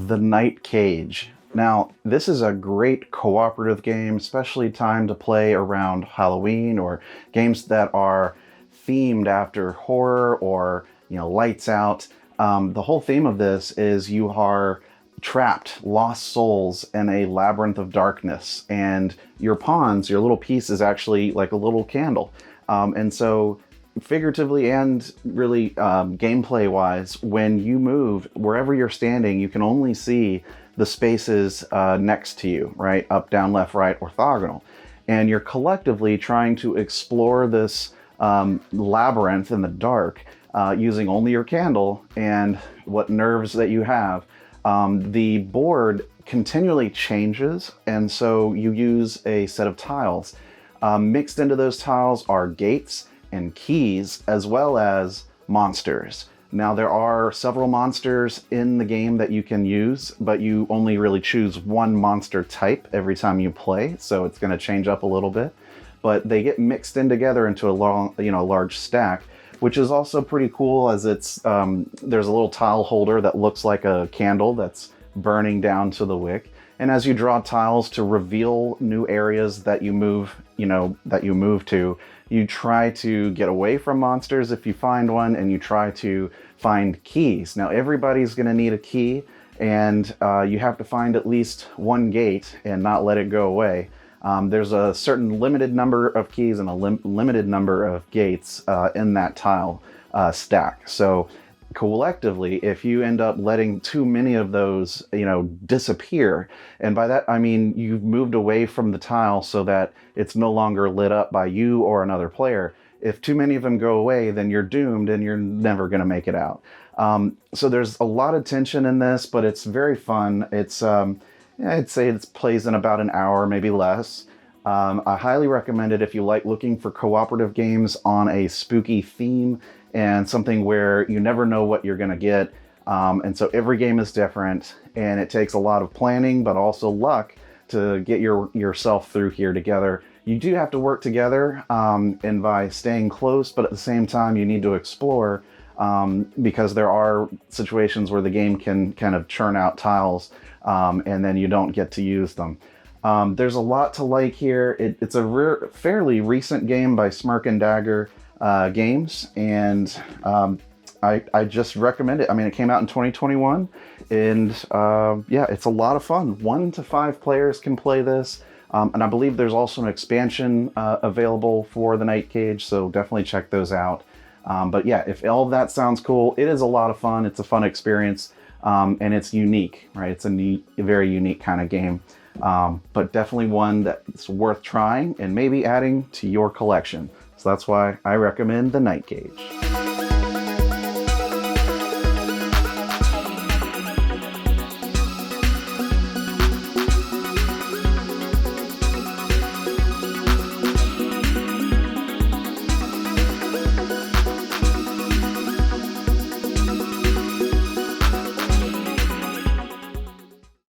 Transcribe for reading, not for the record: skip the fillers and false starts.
the Night Cage. Now, this is a great cooperative game, especially timed to play around Halloween or games that are themed after horror or, lights out. The whole theme of this is you are trapped, lost souls in a labyrinth of darkness, and your pawns, your little piece, is actually like a little candle. And so figuratively and really gameplay wise, when you move, wherever you're standing, you can only see the spaces next to you, right? Up, down, left, right, orthogonal. And you're collectively trying to explore this labyrinth in the dark using only your candle and what nerves that you have. The board continually changes, and so you use a set of tiles. Mixed into those tiles are gates and keys, as well as monsters. Now, there are several monsters in the game that you can use, but you only really choose one monster type every time you play, so it's going to change up a little bit. But they get mixed in together into a large stack, which is also pretty cool, as it's there's a little tile holder that looks like a candle that's burning down to the wick. And as you draw tiles to reveal new areas that you move, to, you try to get away from monsters if you find one, and you try to find keys. Now, everybody's going to need a key, and you have to find at least one gate and not let it go away. There's a certain limited number of keys and a limited number of gates in that tile stack. So collectively, if you end up letting too many of those, disappear, and by that I mean you've moved away from the tile so that it's no longer lit up by you or another player. If too many of them go away, then you're doomed and you're never going to make it out. So there's a lot of tension in this, but it's very fun. It's I'd say it plays in about an hour, maybe less. I highly recommend it if you like looking for cooperative games on a spooky theme and something where you never know what you're going to get. And so every game is different, and it takes a lot of planning, but also luck to get yourself through here together. You do have to work together, and by staying close, but at the same time, you need to explore, because there are situations where the game can kind of churn out tiles, and then you don't get to use them. There's a lot to like here. It's a fairly recent game by Smirk and Dagger games, and I just recommend it. I mean, it came out in 2021, and it's a lot of fun. 1 to 5 players can play this, and I believe there's also an expansion available for the Night Cage, so definitely check those out. But yeah, if all of that sounds cool, it is a lot of fun. It's a fun experience, and it's unique, right? It's a very unique kind of game, but definitely one that's worth trying and maybe adding to your collection. So that's why I recommend the Night Cage.